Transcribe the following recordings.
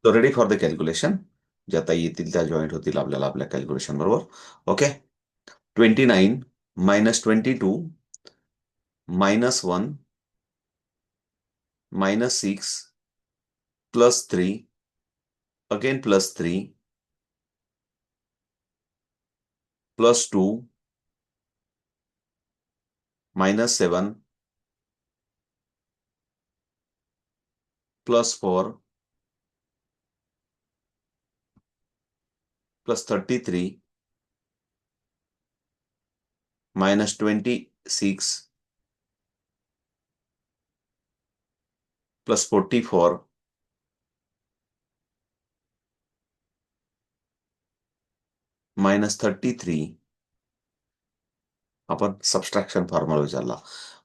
So ready for the calculation. ज्या आता येतील त्या जॉईंट होतील आपल्याला आपल्या कॅल्क्युलेशन बरोबर. ओके. 29 -22 -1 -6 +3 again +3 +2 -7 +4 +33 -26 +44 -33. आपण सबस्ट्रॅक्शन फॉर्म्युला विचारला.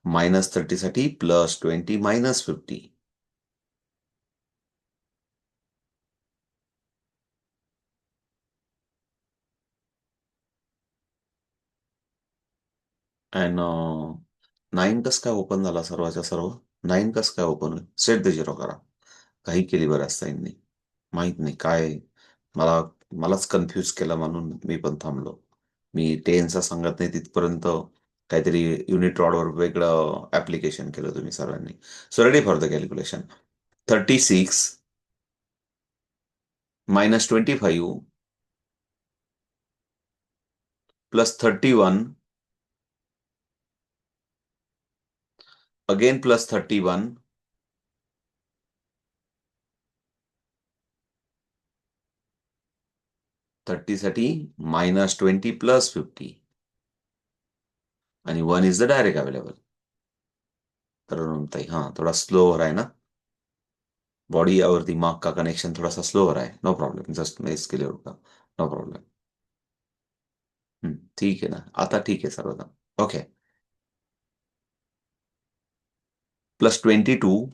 -30 साठी +20 -50 अँड 9 कसं काय ओपन झाला सर्वाच्या सर्व? 9 कसं काय ओपन होईल? सेट द झिरो करा. काही केली बऱ्याच ताईंनी. माहित नाही काय. मला मलाच कन्फ्यूज केलं म्हणून मी पण थांबलो. मी टेन्सचा सांगत नाही तिथपर्यंत काहीतरी युनिट रॉडवर वेगळं ऍप्लिकेशन केलं तुम्ही सर्वांनी. So ready for the calculation. 36 -25 +31 again +31 30 साठी -20 +50 आणि 1 इज द डायरेक्ट अवेलेबल. तर ताई थोडा स्लोवर आहे ना. बॉडी और दिमाग का कनेक्शन थोड़ा सा स्लो हो रहा है. No problem. जस्ट मैं इसके लिए रुका. No problem. ठीक है ना. आता ठीक आहे सर्वजण. ओके. +22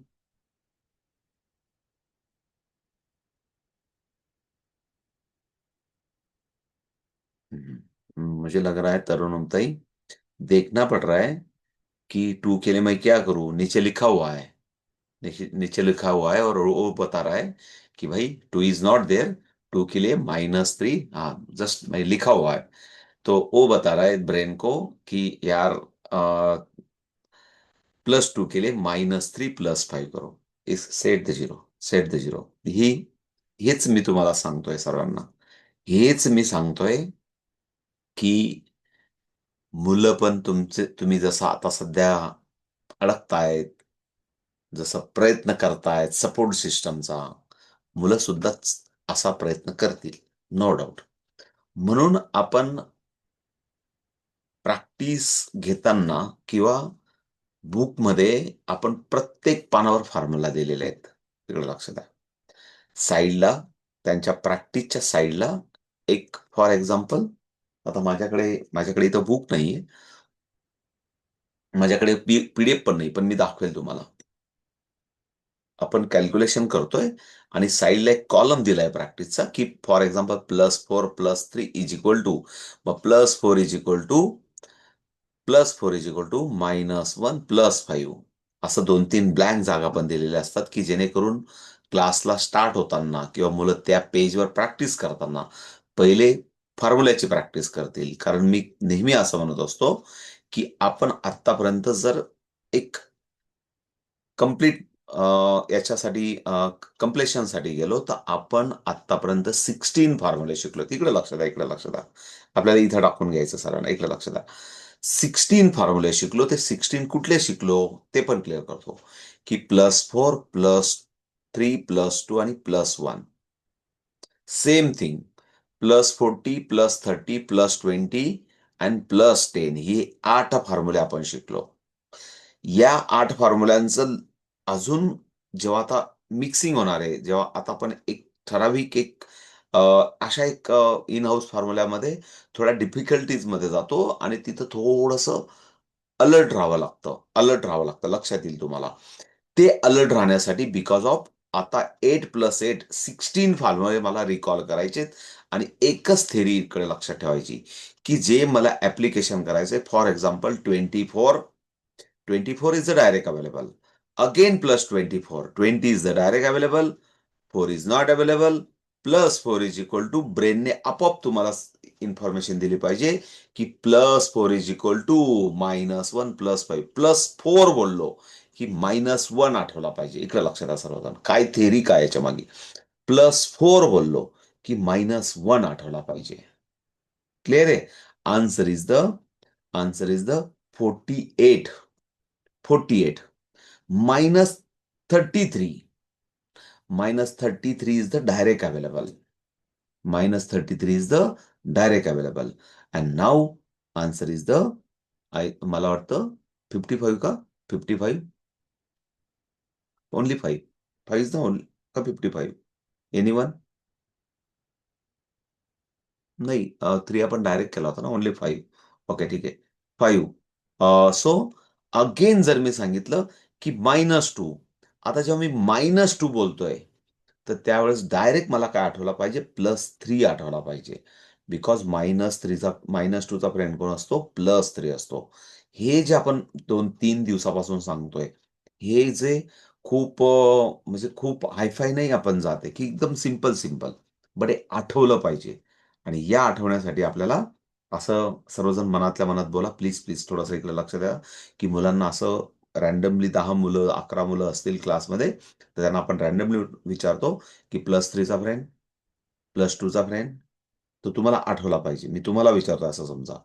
मुझे लग रहा है तरुण ताई देखना पड़ रहा है कि 2 के लिए मैं क्या करूं. नीचे लिखा हुआ है. नीचे नीचे लिखा हुआ है और वो बता रहा है कि भाई 2 इज नॉट देयर. 2 के लिए -3. हाँ, जस्ट मैं लिखा हुआ है. तो वो बता रहा है ब्रेन को कि यार +2 के लिए -3 +5 करो. इस set the zero. Set the zero. हेच मी तुम्हाला सांगतोय सर्वांना. हेच मी सांगतोय की मुलं पण तुम्ही जसं आता सध्या अडकतायत, जसं प्रयत्न करतायत सपोर्ट सिस्टमचा, मुलं सुद्धा असा प्रयत्न करतील. No doubt. म्हणून आपण प्रॅक्टिस घेताना किंवा बुकमध्ये आपण प्रत्येक पानावर फॉर्म्युला दिलेले आहेत. तिकडे लक्ष द्या. साइडला त्यांच्या प्रॅक्टिसच्या साइडला एक फॉर एक्झाम्पल आता माझ्याकडे इथं बुक नाहीये. माझ्याकडे पीडीएफ पण नाही, पण मी दाखवेल तुम्हाला. आपण कॅल्क्युलेशन करतोय आणि साइडला एक कॉलम दिलाय प्रॅक्टिसचा की for example +4 +3 is equal to मग +4 इज इक्वल टू -1 +5 असं 2-3 ब्लँक जागा पण दिलेल्या असतात की जेणेकरून क्लासला स्टार्ट होताना किंवा मुलं त्या पेजवर प्रॅक्टिस करताना पहिले फॉर्म्युल्याची प्रॅक्टिस करतील. कारण मी नेहमी असं म्हणत असतो की आपण आत्तापर्यंत जर एक कंप्लीट याच्यासाठी कंप्लेशनसाठी गेलो तर आपण आत्तापर्यंत 16 फॉर्म्युले शिकलो. इकडे लक्ष द्या, इकडे लक्ष द्या. आपल्याला इथं टाकून घ्यायचं सरांना. इकडे लक्ष द्या. 16 फॉर्म्युले शिकलो. ते 16 कुठले शिकलो ते पण क्लिअर करतो. की +4 +3 +2 आणि +1. सेम थिंग +40 +30 +20 आणि +10 ही 8 फॉर्म्युले आपण शिकलो. या 8 फॉर्म्युल्यांचं अजून जेव्हा आता मिक्सिंग होणार आहे, जेव्हा आता आपण एक ठराविक एक अशा एक इन हाऊस फॉर्म्युल्यामध्ये थोड्या डिफिकल्टीजमध्ये जातो आणि तिथं थोडंसं अलर्ट राहावं लागतं. अलर्ट राहावं लागतं. लक्षात येईल तुम्हाला. ते अलर्ट राहण्यासाठी बिकॉज ऑफ आता 8 + 8 16 फॉर्म्युले मला रिकॉल करायचेत आणि एकच थेअरी इकडे लक्षात ठेवायची, की जे मला ॲप्लिकेशन करायचंय. For example 24 is the direct available. Again +24. 20 is the direct available. 4 is not available, +4 is equal to ब्रेनने आपोआप तुम्हाला इन्फॉर्मेशन दिली पाहिजे की +4 इज इक्वल टू -1 +5 +4 बोललो की -1 आठवला पाहिजे. इकडे लक्षात द्या सर्वजण. काय थेरी काय याच्या मागे? +4 बोललो की -1 आठवला पाहिजे. क्लिअर आहे? Answer is the 48. 48 -33. -33 is the direct available. -33 is the direct available. And now answer is the मला वाटतं 55 का? 55? Only 5. 5 is the only का 55? Anyone? नाही 3 आपण डायरेक्ट केला होता ना. ओन्ली 5. ओके ठीक आहे. 5. सो अगेन जर मी सांगितलं की -2. आता जेव्हा मी -2 बोलतोय, तर त्यावेळेस डायरेक्ट मला काय आठवला पाहिजे? +3 आठवला पाहिजे. बिकॉज -2चा फ्रेंड कोण असतो? +3 असतो. हे जे आपण 2-3 दिवसापासून सांगतोय, हे जे खूप म्हणजे खूप हाय नाही आपण जात की एकदम सिंपल. बट हे आठवलं पाहिजे. आणि या आठवण्यासाठी आपल्याला असं सर्वजण मनातल्या मनात बोला, प्लीज थोडंसं इकडे लक्ष द्या, की मुलांना असं रँडमली 10 मुलं, 11 मुलं असतील क्लासमध्ये, तर त्यांना आपण रँडमली विचारतो, की +3चा फ्रेंड, +2चा फ्रेंड, तो तुम्हाला आठवला पाहिजे. मी तुम्हाला विचारतो असं समजा.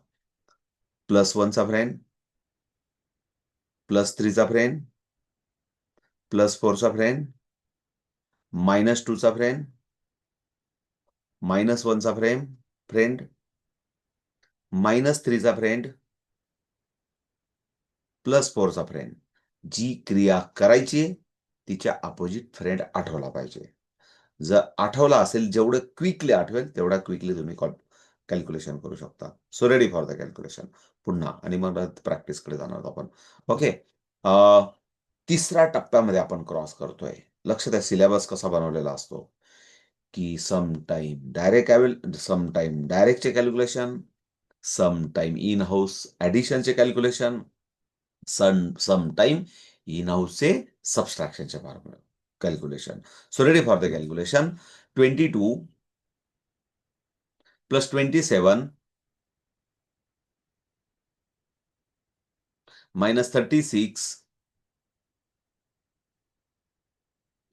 +1चा फ्रेंड, +3चा फ्रेंड, +4चा फ्रेंड, -2चा फ्रेंड, -1चा फ्रेंड, -3चा फ्रेंड, +4चा फ्रेंड. जी क्रिया करायची आहे, तिच्या अपोजिट फ्रेंड आठवला पाहिजे. जर आठवला असेल, जेवढं क्विकली आठवेल, तेवढा क्विकली तुम्ही कॅल्क्युलेशन करू शकता. So ready for the calculation. पुन्हा आणि मग प्रॅक्टिसकडे जाणार आहोत आपण. ओके. तिसऱ्या टप्प्यामध्ये आपण क्रॉस करतोय. लक्ष द्या सिलेबस कसा बनवलेला असतो, की सम टाईम डायरेक्टचे calculation, some time in house ॲडिशनचे कॅल्क्युलेशन, सम टाइम इन हाऊसचे सबट्रॅक्शनचे formula calculation. So ready for the calculation. 22 plus 27 minus 36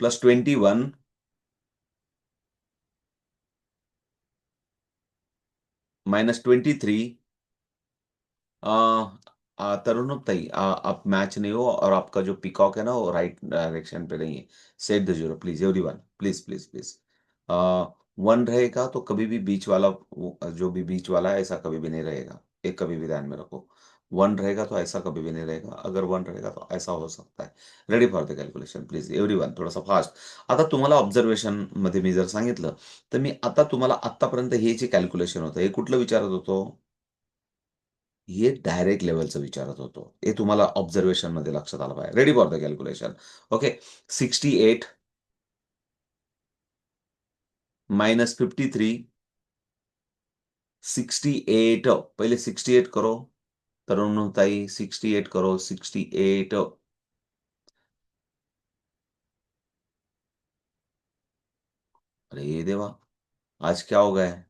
plus 21 minus 23. तरुण आप मैच नहीं हो और आपका जो पिकॉक है ना वो राइट डायरेक्शन पे नहीं है. Set the zero please everyone, please. 1 रहेगा तो कभी भी बीच वाला जो भी बीच वाला है ऐसा कभी भी नहीं रहेगा. एक कभी भी ध्यान में रखो. 1 रहेगा तो ऐसा कभी भी नहीं रहेगा. अगर 1 रहेगा तो ऐसा हो सकता है. Ready for the calculation please everyone. थोडासा फास्ट. आता तुम्हाला ऑब्झर्वेशन मध्ये मी जर सांगितलं, तर मी आता तुम्हाला आतापर्यंत हे जे कॅल्क्युलेशन होतं, हे कुठलं विचारत होतो? हे डायरेक्ट लेव्हलचं विचारत होतो. हे तुम्हाला ऑब्झर्वेशनमध्ये लक्षात आलं पाहिजे. Ready for the calculation. Okay. 68 minus 53 68 पहिले 68 करो. तरुणताई 68 करो. 68 अरे देवा! आज क्या हो गया है?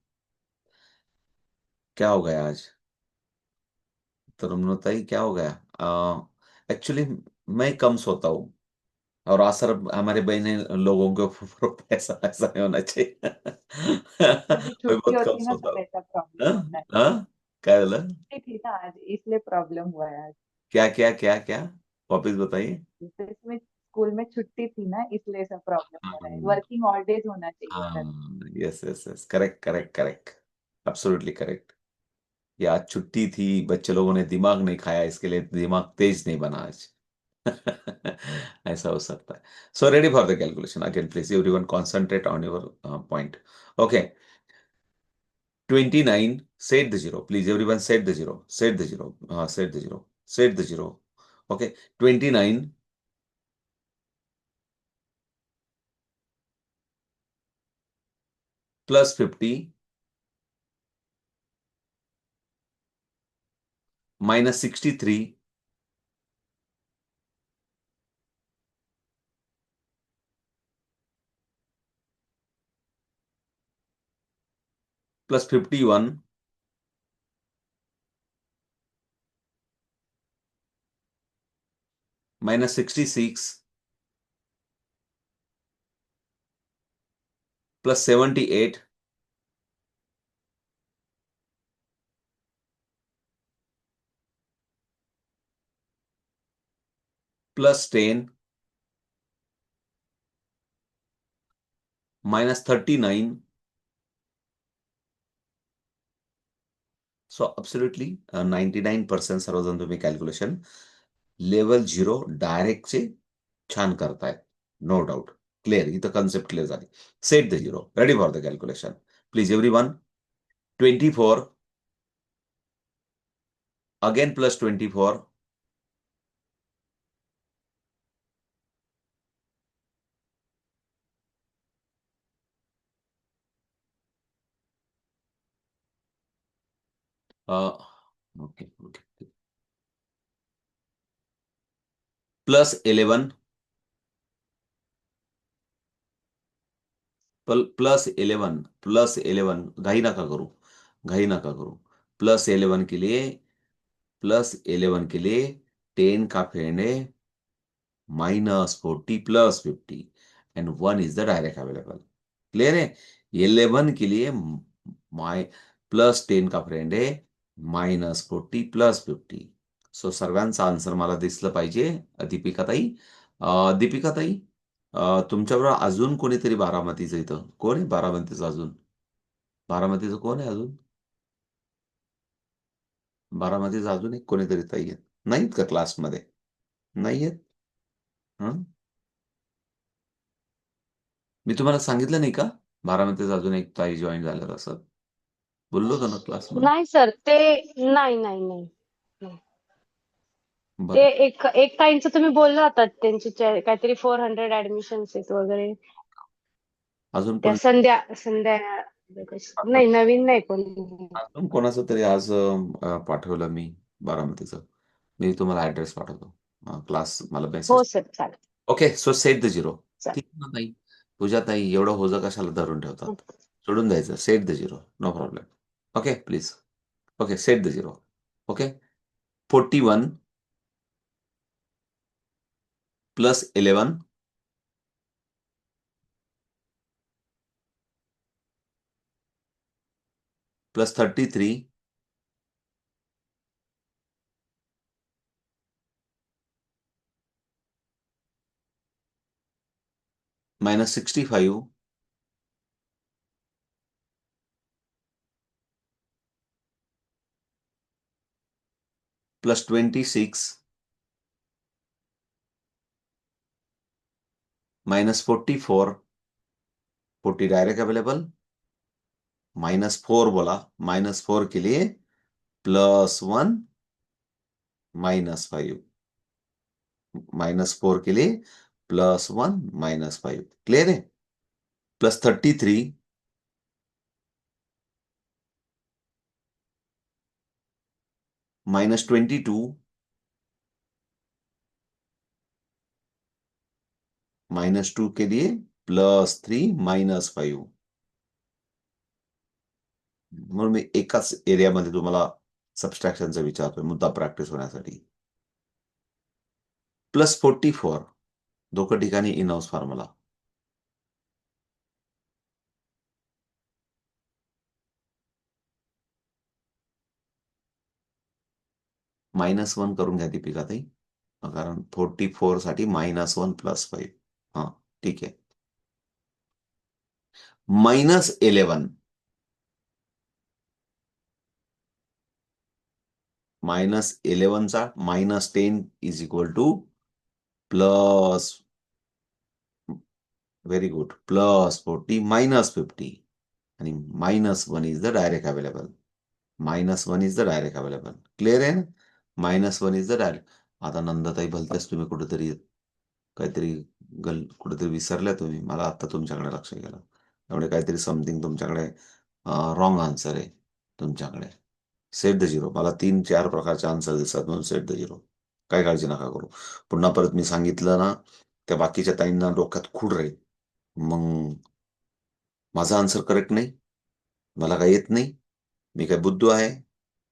क्या हो गया आज? तरुणताई क्या हो गया? एक्चुअली मैं कम सोता हूँ और असर हमारे बहने लोगों के ऊपर ऐसा ऐसा नहीं होना चाहिए. मुझे मैं छुट्टी बहुत कम होती ना सोता तब हूँ. ऐसा प्रॉब्लम हाँ? होता है। हाँ? क्या बोला? छुट्टी थी ना आज इसलिए प्रॉब्लम हुआ है आज। क्या? वापिस बताइए. जैसे इसमें स्कूल में छुट्टी थी ना इसलिए ऐसा प्रॉब्लम हो रहा है। हाँ, वर्किंग ऑल डेज होना चाहिए हाँ, sir. Yes. Correct. Absolutely correct. ये आज छुट्टी थी, बच्चे लोगों ने दिमाग नहीं खाया, इसके लिए दिमाग तेज नहीं बना आज. ऐसा हो सकता है. So ready for the calculation again please everyone concentrate on your point. Okay. 29 set the zero please everyone set the zero. हाँ set the zero. Okay. 29 plus 50 minus 63 plus 51 minus 66 plus 78 plus 10 minus 39. So absolutely 99% सर्वजण तुम्ही calculation level 0 डायरेक्टचे छान करताय. No doubt. Clear. इथं concept clear झाली. Set the 0. Ready for the calculation. Please everyone. 24 again plus 24 okay okay plus 11 plus 11 घाई नका करू. घाई नका करू. प्लस 11 के लिए 10 का फेंडे -40 plus 50 end 1 is the direct available. Clear है. 11 के लिए माय प्लस 10 का फ्रेंड आहे -40 प्लस 50. सो सर्वांचा आन्सर मला दिसलं पाहिजे. दीपिकाताई. दीपिकाताई, तुमच्याबरोबर अजून कोणीतरी बारामतीचं इथं कोण आहे? बारामतीचं अजून बारामतीचं कोण आहे अजून? बारामतीचं अजून एक कोणीतरी ताई आहेत. नाहीत का क्लासमध्ये? नाहीयेत? हं? मी तुम्हाला सांगितलं नाही का? बारामतीचं अजून एक ताई जॉइन झाल्यात असं. बोललो होतो ना क्लासमध्ये? नाही सर, ते नाही, नाही, नाही. नाही. ते बरं. एक ताईंचं तुम्ही बोलला होतात त्यांची काहीतरी 400 ऍडमिशन्स आहेत वगैरे. अजून त्या कोणी संध्या संध्या नाही, नवीन नाही कोणी. अजून कोणाचं तरी आज पाठवलं मी बारामतीचं. मी तुम्हाला ऍड्रेस पाठवतो. क्लास मला हो मेसेज. सर, चालेल. ओके. So set the 0. चालेल. ठीक आहे ना ताई? पूजा ताई, एवढं होतं कशाला धरून ठेवतात? सोडून द्यायचं. Set the 0. No problem. Okay please. Okay set the 0. Okay. 41 plus 11 plus 33 minus 65 plus 26 minus 44. 40 direct available. -4 बोला. -4 के लिए +1 -5. -4 के लिए +1 -5. क्लियर है. प्लस 33 -22 -2 के लिए +3 -5. म्हणून मी एकाच एरियामध्ये तुम्हाला सबस्ट्रॅक्शनचा विचारतोय मुद्दा प्रॅक्टिस होण्यासाठी. प्लस 44 दोघं ठिकाणी इन हाऊस फॉर्म्युला. -1 करून घ्या दीपिकाताई. कारण 44 साठी -1 +5. हा ठीक आहे. -11 -11 चा -10 is equal two plus very good +40 -50 आणि -1 is the direct available. -1 is the direct available. Clear आहे ना. -1 इज द डायरेक्ट. आता नंदाताई भलतेच तुम्ही कुठेतरी काहीतरी कुठेतरी विसरल्या तुम्ही. मला आता तुमच्याकडे लक्ष गेलं. त्यामुळे काहीतरी समथिंग तुमच्याकडे रॉंग आन्सर आहे तुमच्याकडे. Set the 0. मला 3-4 प्रकारचे आन्सर दिसतात म्हणून सेट द 0. काही काळजी नका करू. पुन्हा परत मी सांगितलं ना, त्या बाकीच्या ताईंना डोक्यात खूळ राहील. मग माझा आन्सर करेक्ट नाही. मला काय येत नाही, मी काय बुद्धू आहे?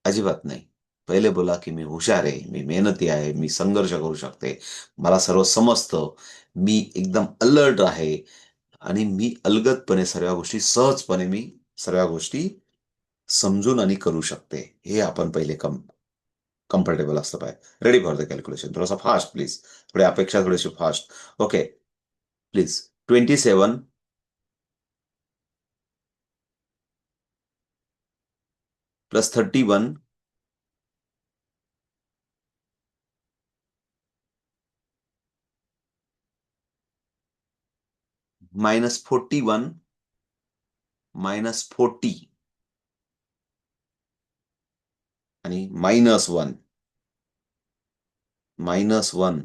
अजिबात नाही. पहिले बोला की मी हुशार आहे, मी मेहनती आहे, मी संघर्ष करू शकते, मला सर्व समजतं, मी एकदम अलर्ट आहे आणि मी अलगदपणे सर्व गोष्टी सहजपणे मी सर्व गोष्टी समजून आणि करू शकते. हे आपण पहिले कम्फर्टेबल असलं पाहिजे. Ready for the calculation. थोडासा फास्ट प्लीज. थोडी अपेक्षा थोडीशी fast. Okay please. 27 plus 31 minus 41 minus 40 आणि -1 -1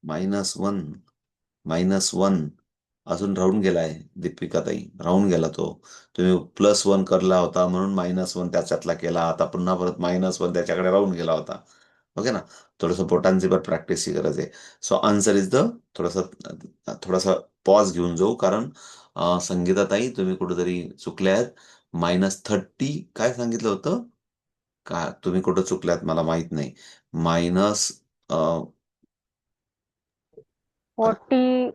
-1 -1 अजून राहून गेलाय दीपिकाताई, राहून गेला तो. तुम्ही +1 करला होता म्हणून -1 त्याच्यातला केला. आता पुन्हा परत -1 त्याच्याकडे राहून गेला होता. ओके ना? थोडंसं पोटांची पण प्रॅक्टिसची गरज आहे. सो आन्सर इज द थोडंसं थोडासा पॉज घेऊन जाऊ, कारण संगीताताई तुम्ही कुठेतरी चुकल्या आहेत. -30 काय सांगितलं होतं? का तुम्ही कुठं चुकल्यात मला माहित नाही. मायनस 40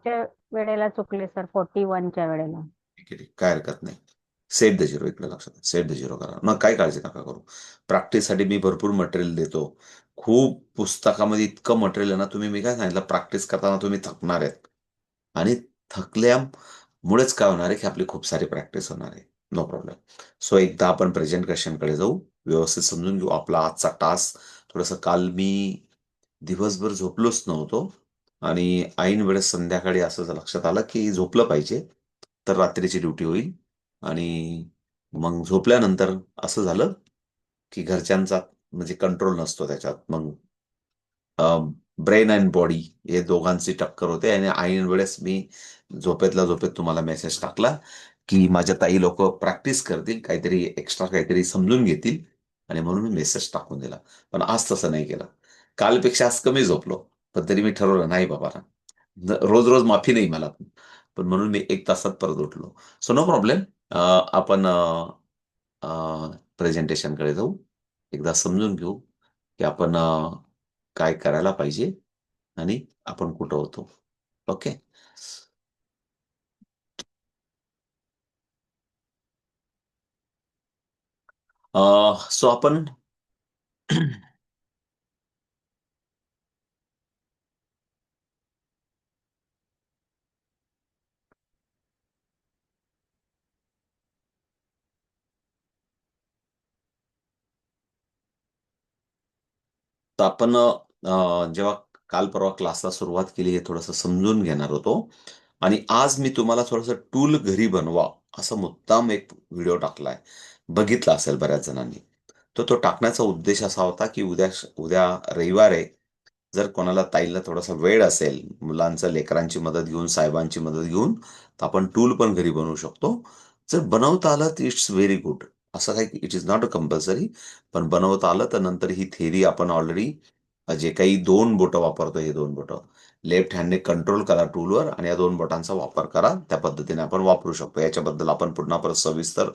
च्या वेळेला चुकले सर, 41च्या वेळेला. ठीक आहे, ठीक. काय हरकत नाही. सेट द झिरो इकडे लक्षात. सेट द झिरो करा. मग काय काळजी नका करू. प्रॅक्टिससाठी मी भरपूर मटेरियल देतो. खूप पुस्तकामध्ये इतकं मटेरियल आहे ना, मी काय सांगितलं, प्रॅक्टिस करताना तुम्ही थकणार आहेत. आणि थकल्यामुळेच काय होणार आहे, की आपली खूप सारी प्रॅक्टिस होणार आहे. No problem. सो एकदा आपण प्रेझेंटेशनकडे जाऊ. व्यवस्थित समजून घेऊ आपला आजचा टास्क. थोडंसं काल मी दिवसभर झोपलोच नव्हतो आणि ऐन वेळेस संध्याकाळी असं लक्षात आलं, की झोपलं पाहिजे. तर रात्रीची ड्युटी होईल आणि मग झोपल्यानंतर असं झालं, की घरच्यांचा म्हणजे कंट्रोल नसतो त्याच्यात. मग ब्रेन अँड बॉडी हे दोघांची टक्कर होते आणि ऐन वेळेस मी झोपेतल्या झोपेत तुम्हाला मेसेज टाकला, की माझ्या ताई लोक प्रॅक्टिस करतील, काहीतरी एक्स्ट्रा काहीतरी समजून घेतील आणि म्हणून मी मेसेज टाकून दिला. पण आज तसं नाही केलं. कालपेक्षा आज कमी झोपलो. पण तरी मी ठरवलं नाही बाबा ना, रोज रोज माफी नाही मला. पण म्हणून मी 1 तासात परत उठलो. So no problem. आपण प्रेझेंटेशनकडे जाऊ. एकदा समजून घेऊ, की आपण काय करायला पाहिजे आणि आपण कुठं होतो. ओके. सो आपण तर आपण जेव्हा काल परवा क्लासला सुरुवात केली हे थोडंसं समजून घेणार होतो आणि आज मी तुम्हाला थोडंसं टूल घरी बनवा असं मुद्दाम एक व्हिडिओ टाकलाय. बघितला असेल बऱ्याच जणांनी. तर तो टाकण्याचा उद्देश असा होता, की उद्या उद्या रविवार आहे. जर कोणाला ताईला थोडासा वेळ असेल, मुलांचं लेकरांची मदत घेऊन, साहेबांची मदत घेऊन, तर आपण टूल पण घरी बनवू शकतो. जर बनवता आलं तर इट्स व्हेरी गुड. असं काही it is not a compulsory. पण बनवता आलं तर नंतर ही थेरी आपण ऑलरेडी जे काही 2 बोटं वापरतो, हे 2 बोटं लेफ्ट हँडने कंट्रोल करा टूलवर आणि या 2 बोटांचा वापर करा. त्या पद्धतीने आपण वापरू शकतो. याच्याबद्दल आपण पुन्हा परत सविस्तर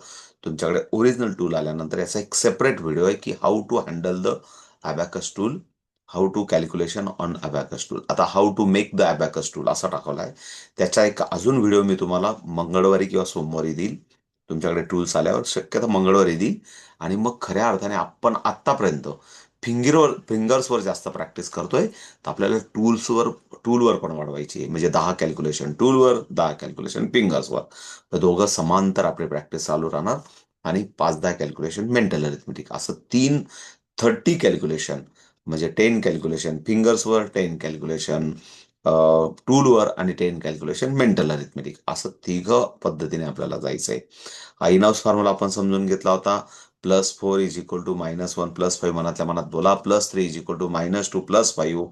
तुमच्याकडे ओरिजिनल टूल आल्यानंतर याचा एक सेपरेट व्हिडिओ आहे, की how to handle the abacus tool, how to calculation on abacus tool. आता how to make the abacus tool असा टाकवला आहे. त्याचा एक अजून व्हिडिओ मी तुम्हाला मंगळवारी किंवा सोमवारी देईल. तुमच्याकडे टूल्स आल्यावर शक्यतो मंगळवारी देईल. आणि मग खऱ्या अर्थाने आपण आत्तापर्यंत फिंगर्सवर जास्त प्रॅक्टिस करतोय, तर आपल्याला टूलवर पण वाढवायची आहे. म्हणजे 10 कॅल्क्युलेशन टूलवर, 10 कॅल्क्युलेशन फिंगर्सवर. तर दोघं समांतर आपली प्रॅक्टिस चालू राहणार आणि 5-10 कॅल्क्युलेशन मेंटल अरिथमेटिक असं 30 कॅल्क्युलेशन, म्हणजे 10 कॅल्क्युलेशन फिंगर्सवर, 10 कॅल्क्युलेशन टूलवर आणि 10 कॅल्क्युलेशन मेंटल अरिथमेटिक असं तिघं पद्धतीने आपल्याला जायचंय. आईनाउस फॉर्म्युला आपण समजून घेतला होता. +4 इज इक्वल टू -1 +5 मनातल्या मनात बोला. +3 इज इक्वल टू -2 +5.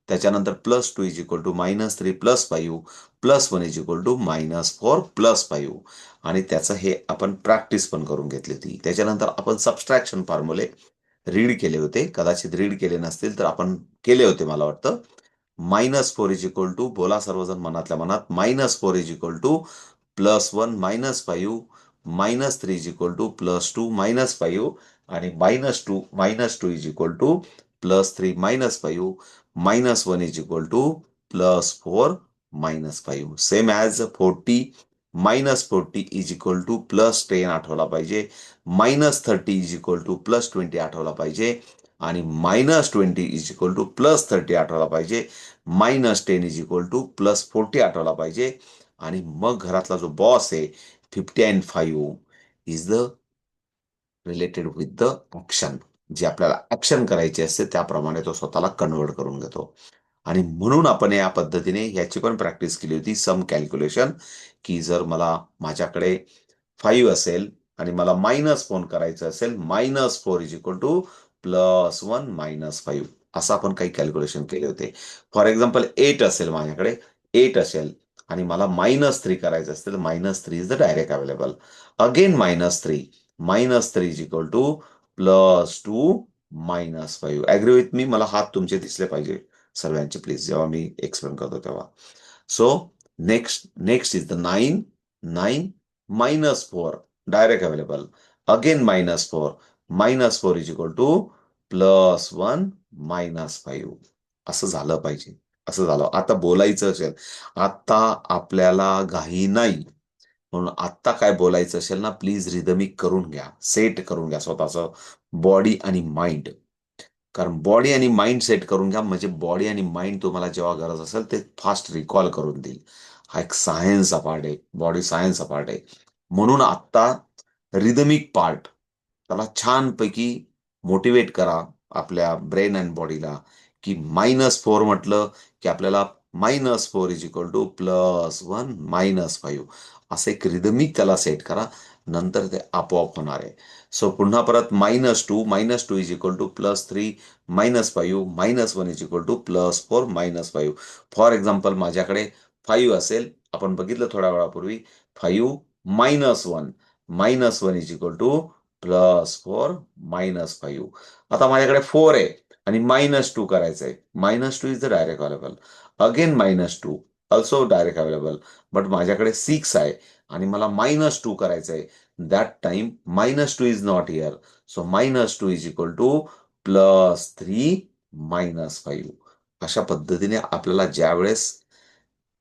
त्याच्यानंतर +2 is equal to -3 +5 +1 is equal to -4 +5. आणि त्याचं हे आपण प्रॅक्टिस पण करून घेतली होती. त्याच्यानंतर आपण सबस्ट्रॅक्शन फॉर्म्युले रीड केले होते. कदाचित रीड केले नसतील तर आपण केले होते मला वाटतं. -4 इज इक्वल टू बोला सर्वजण मनातल्या मनात. -4 is equal to +1 -5 -3 is equal to +2 -5 आणि -2 is equal to +3 -5 -1 is equal to +4 -5. Same as 40 -40 is equal to +10 आठवला पाहिजे, -30 इज इक्वल टू +20 आठवला पाहिजे आणि -20 इज इक्वल टू +30 आठवला पाहिजे, -10 इज इक्वल टू +40 आठवला पाहिजे आणि मग घरातला जो बॉस आहे 50 and 5 is the related with the action. जे आपल्याला ऍक्शन करायची असते त्याप्रमाणे तो स्वतःला कन्वर्ट करून घेतो. आणि म्हणून आपण या पद्धतीने याची पण प्रॅक्टिस केली होती सम कॅल्क्युलेशन, की जर मला माझ्याकडे 5 असेल आणि मला मायनस फोन करायचं असेल, -4 इज इक्वल टू +1 -5 असं आपण काही कॅल्क्युलेशन केले होते. फॉर एक्झाम्पल 8 असेल, माझ्याकडे 8 असेल आणि मला -3 करायचं असेल, -3 is the direct available. Again -3 is equal to +2 -5. Agree with me? मला हात तुमचे दिसले पाहिजे सर्वांचे प्लीज जेव्हा मी एक्सप्लेन करतो तेव्हा. So next is the 9 -4 direct available. Again -4 is equal to +1 -5 असं झालं पाहिजे. असं झालं. आता बोलायचं असेल, आता आपल्याला घाई नाही, म्हणून आत्ता काय बोलायचं असेल ना, प्लीज रिदमिक करून घ्या, सेट करून घ्या स्वतःचं बॉडी आणि माइंड. कारण बॉडी आणि माइंड सेट करून घ्या, म्हणजे बॉडी आणि माइंड तुम्हाला जेव्हा गरज असेल ते फास्ट रिकॉल करून देईल. हा एक सायन्स पार्ट आहे, बॉडी सायन्स पार्ट आहे. म्हणून आत्ता रिदमिक पार्ट त्याला छानपैकी मोटिवेट करा आपल्या ब्रेन अँड बॉडीला, की -4 म्हटलं की आपल्याला -4 इज इक्वल टू +1 -5 असं एक रिदमिक त्याला सेट करा, नंतर ते आपोआप होणार आहे. सो पुन्हा परत -2 is equal to +3 -5 -1 is equal to +4 -5. For example माझ्याकडे 5 असेल, आपण बघितलं थोड्या वेळापूर्वी, 5 -1 इज इक्वल टू +4 -5. आता माझ्याकडे 4 आहे आणि -2 करायचं आहे. -2 is the direct available. Again -2 also direct available. But माझ्याकडे 6 आहे आणि मला -2 करायचं आहे. That time -2 is not here. So -2 is equal to +3 -5. अशा पद्धतीने आपल्याला ज्यावेळेस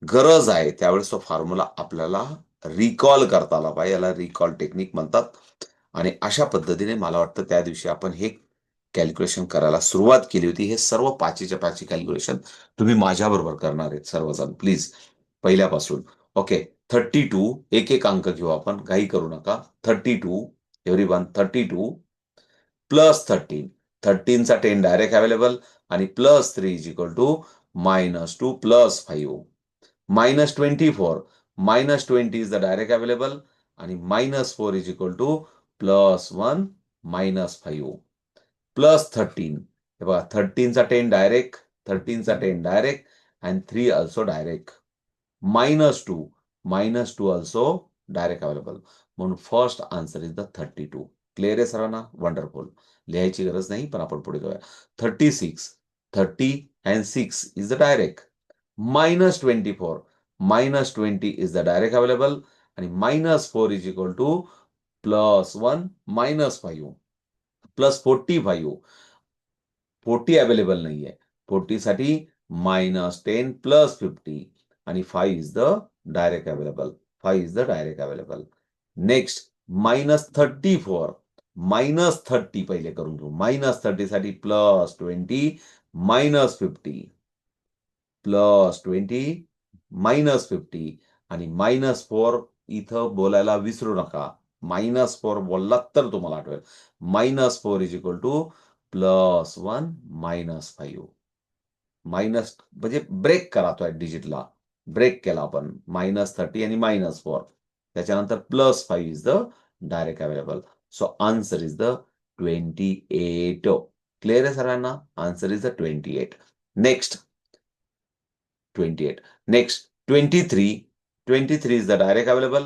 गरज आहे त्यावेळेस तो फॉर्म्युला आपल्याला रिकॉल करता आला पाहिजे. याला रिकॉल टेक्निक म्हणतात. आणि अशा पद्धतीने मला वाटतं त्या दिवशी आपण हे कॅल्क्युलेशन करायला सुरुवात केली होती. हे सर्व 5च्या 5 कॅल्क्युलेशन तुम्ही माझ्याबरोबर करणार आहेत सर्वजण प्लीज, पहिल्यापासून. ओके, 32 एक एक अंक घेऊ आपण, घाई करू नका. 32 एव्हरीवन, 32 +13. 13 चा 10 डायरेक्ट अवेलेबल आणि +3 is equal to -2 +5. -24 -20 is the direct available आणि -4 इज इक्वल टू +1 -5 +13. हे बघा, 13 चा 10 डायरेक्ट, 13 चा 10 direct and 3 also direct. -2 also direct available. म्हणून first answer is the 32. Clear आहे सर्वांना? वंडरफुल. लिहायची गरज नाही, पण आपण पुढे जाऊया. 36 30 and 6 is the direct. -24 -20 is the direct available आणि -4 इज इक्वल टू +1 -5 +45. 40 अवेलेबल नाहीये. 40 साठी -10 +50 आणि 5 is the direct available. 5 is the direct available. Next -34 -30 पहिले करून घेऊ. -30 साठी +20 -50 +20 -50 आणि -4 इथं बोलायला विसरू नका. -4 बोललात तर तुम्हाला आठवेल. -4 इज इक्वल टू +1 -5. मायनस म्हणजे ब्रेक करा तो डिजिटला. ब्रेक केला आपण. -30 आणि -4. त्याच्यानंतर +5 is the direct available. So answer is the 28. Clear आहे सर्वांना? Answer is the 28. Next 28. Next, 23. 23 is the direct available.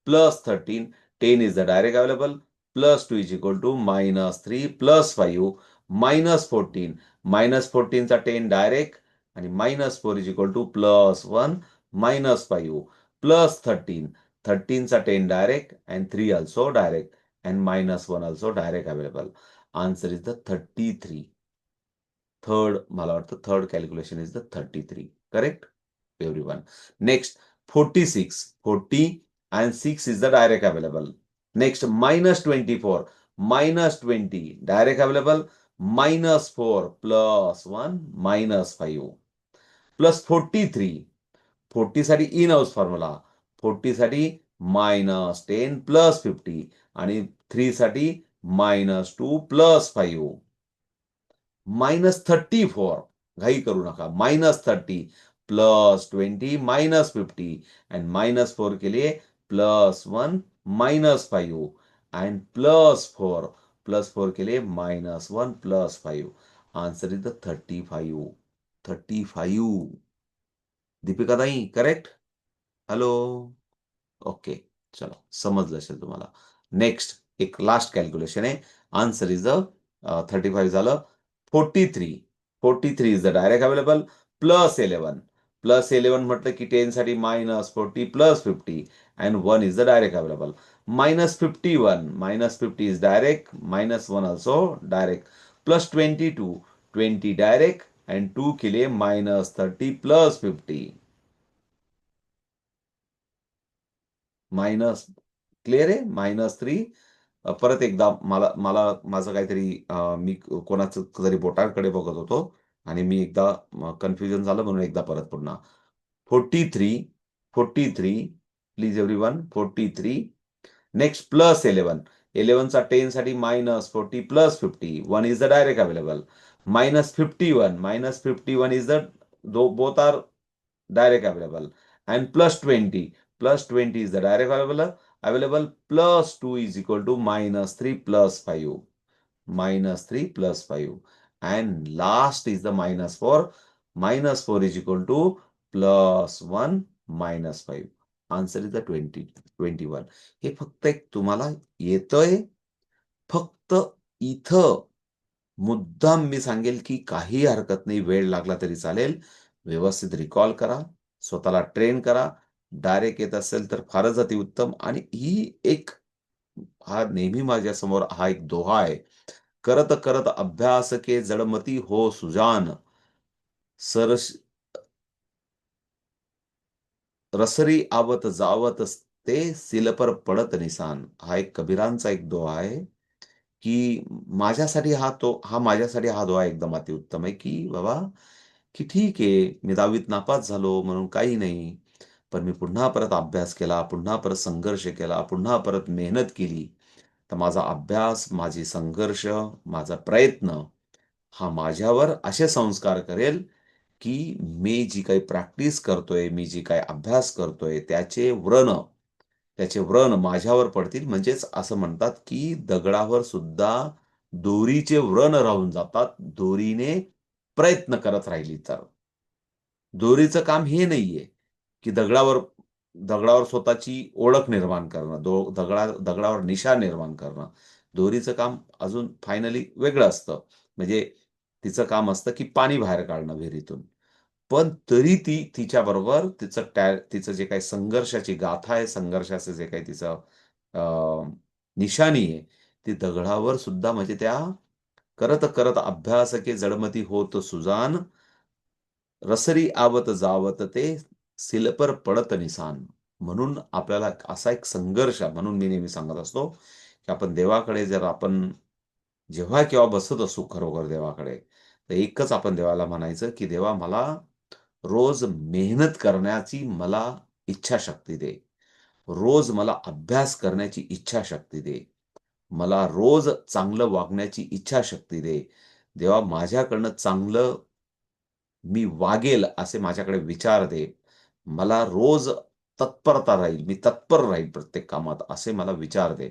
+13. 10 is the direct available. +2 is equal to -3 +5 -14. -14 चा 10 डायरेक्ट आणि -4 is equal to +1 -5 +13. 13 चा 10 direct and 3 also direct and -1 also direct available. Answer is the 33. मला वाटतं third calculation is the 33. Correct everyone. Next 46. 40 and 6 is the direct available. Next -24. -20 direct available. -4 +1 -5 plus 43. 40 साठी in house formula. 40 साठी -10 + 50 आणि 3 साठी -2 + 5 -34. घाई करू नका. -30 + 20 -50 and -4 के लिए +1 -5 and +4 +4 के लिए -1 +5. Answer is the 35. 35. दीपिका ताई करेक्ट. हॅलो. ओके. चलो समजलं असेल तुम्हाला. नेक्स्ट एक लास्ट कॅल्क्युलेशन आहे. आन्सर इज द 35 झालं. 43. 43 इज द डायरेक्ट अवेलेबल +11. +11 म्हटलं की 10 साठी -40 + 50 and 1 is the direct available. -51. -50 is direct. -1 also direct. +22. 20 direct and 2 के लिए -30 + 50. मायनस क्लिअर आहे. -3. परत एकदा मला मला माझं काहीतरी मी कोणाचं तरी बोटांकडे बघत होतो आणि मी एकदा कन्फ्युजन झालं म्हणून एकदा परत पुन्हा 43. 43 प्लीज एव्हरीवन. 43. नेक्स्ट +11. 11 चा 10 साठी -40 + 50. 1 is the direct available. -51. -51 is the both are direct available and +20. +20 is the direct available. +2 is equal to -3 + 5. -3 + 5 and last is the -4. -4 is equal to +1 -5. Answer is the 21. हे फक्त एक तुम्हाला येतंय. फक्त इथं मुद्दाम मी सांगेल की काही हरकत नाही. वेळ लागला तरी चालेल. व्यवस्थित रिकॉल करा. स्वतःला ट्रेन करा. डायरेक्ट येत असेल तर फारच अतिउत्तम. आणि हा नेहमी माझ्यासमोर हा एक दोहा आहे. करत करत अभ्यास के जडमती हो सुजान. सरस रसरी आवत जावत ते सिलपर पडत निसान. हा एक कबीरांचा एक दोहा आहे. की माझ्यासाठी हा दुआ एकदम अतिउत्तम आहे, की बाबा, की ठीक आहे, मी 10वीत नापास झालो म्हणून काही नाही. पण मी पुन्हा परत अभ्यास केला, पुन्हा परत संघर्ष केला, पुन्हा परत मेहनत केली. तर माझा अभ्यास, माझी संघर्ष, माझा प्रयत्न हा माझ्यावर असे संस्कार करेल, की मी जी काही प्रॅक्टिस करतोय, मी जी काही अभ्यास करतोय, त्याचे व्रण माझ्यावर पडतील. म्हणजेच असं म्हणतात, की दगडावर सुद्धा दोरीचे व्रण राहून जातात, दोरीने प्रयत्न करत राहिली तर. दोरीचं काम हे नाहीये, की दगडावर स्वतःची ओळख निर्माण करणं, दगडावर निशाण निर्माण करणं. दोरीचं काम अजून फायनली वेगळं असतं. म्हणजे तिचं काम असतं, की पाणी बाहेर काढणं विहिरीतून. पण तरी ती तिच्याबरोबर तिचं जे काही संघर्षाची गाथा आहे, संघर्षाचं जे काही तिचं अ, निशाणी आहे, ती दगडावर सुद्धा म्हणजे त्या करत करत अभ्यास के जडमती होत सुजान, रसरी आवत जावत ते सिलपर पडत निसान. म्हणून आपल्याला असा एक संघर्ष म्हणून मी नेहमी सांगत असतो, की आपण देवाकडे जर आपण जेव्हा केव्हा बसत असू खरोखर देवाकडे, तर एकच आपण देवाला म्हणायचं, की देवा मला रोज मेहनत करण्याची मला इच्छाशक्ती दे. रोज मला अभ्यास करण्याची इच्छाशक्ती दे. मला रोज चांगलं वागण्याची इच्छाशक्ती दे. देवा माझ्याकडनं चांगलं मी वागेल असे माझ्याकडे विचार दे. मला रोज तत्परता राहील. मी तत्पर राहील प्रत्येक कामात असे मला विचार दे.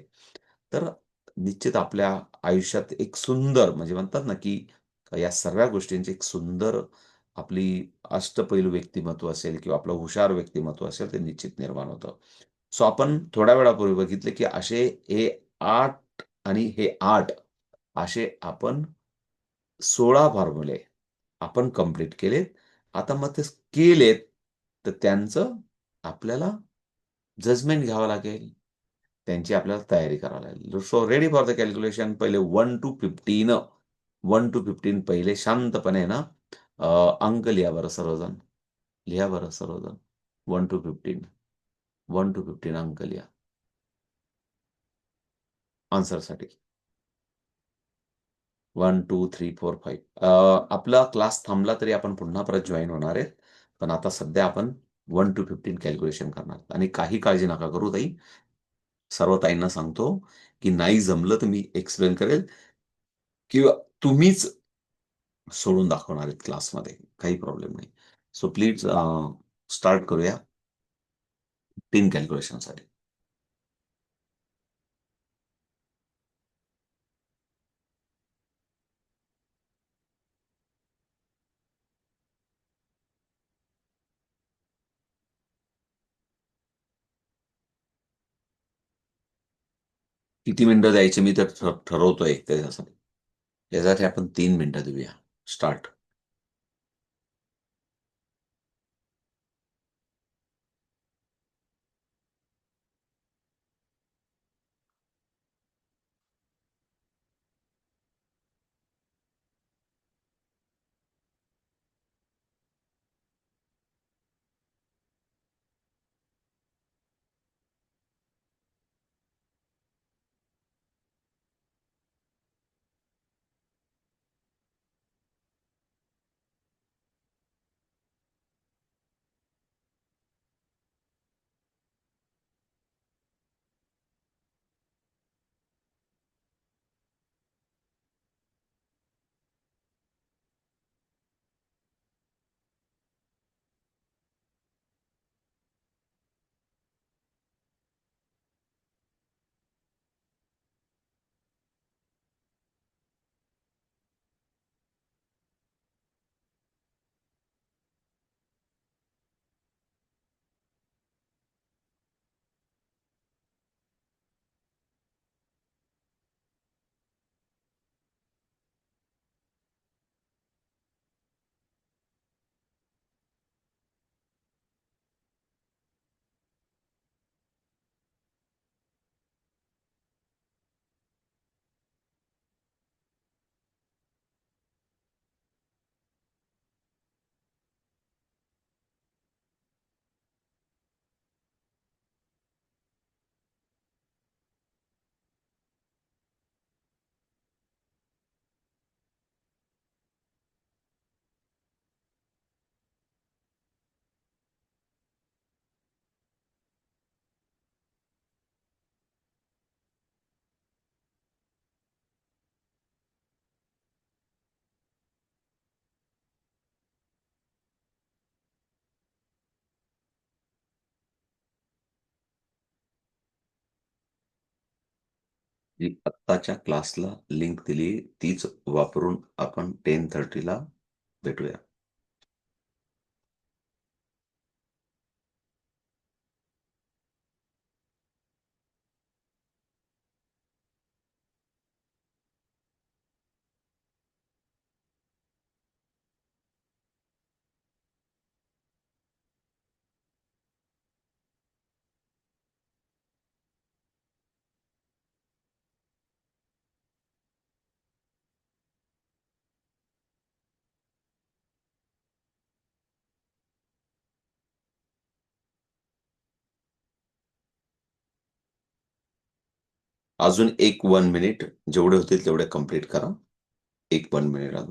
तर निश्चित आपल्या आयुष्यात एक सुंदर म्हणजे म्हणतात ना, की या सर्व गोष्टींची एक सुंदर आपली अष्टपैलू व्यक्तिमत्व असेल किंवा आपलं हुशार व्यक्तिमत्व असेल ते निश्चित निर्माण होतं. सो आपण थोड्या वेळापूर्वी बघितले, की असे हे 8 आणि हे 8 असे आपण 16 फॉर्म्युले आपण कंप्लीट केलेत. आता मग ते केलेत, तर त्यांचं आपल्याला जजमेंट घ्यावं लागेल, त्यांची आपल्याला तयारी करावी लागेल. So ready for the calculation. पहिले 1 to 15 1 to 15 पहिले शांतपणे ना अंक लिहा बरं सर्वजण. लिहा बरं सर्वजण. 1 to 15 1 to 15 अंक लिहा आन्सरसाठी. 1 2 3 4 5. आपला क्लास थांबला तरी आपण पुन्हा परत जॉईन होणार आहेत. पण आता सध्या आपण 1 to 15 कॅल्क्युलेशन करणार आहोत. आणि काही काळजी नका करू ताई. सर्व ताईंना सांगतो, की नाही जमलं तर मी एक्सप्लेन करेल किंवा तुम्हीच सोडून दाखवणार आहेत क्लासमध्ये. काही प्रॉब्लेम नाही. सो प्लीज स्टार्ट करूया 3 कॅल्क्युलेशनसाठी. किती मिनिटं द्यायची मी तर ठरवतोय त्याच्यासाठी. त्यासाठी आपण 3 मिनिटं देऊया. स्टार्ट. जी आत्ताच्या क्लासला लिंक दिली तीच वापरून आपण 10:30 ला भेटूया. अजून एक 1 मिनिट जेवढे होतील तेवढे कंप्लीट करा. एक 1 मिनिट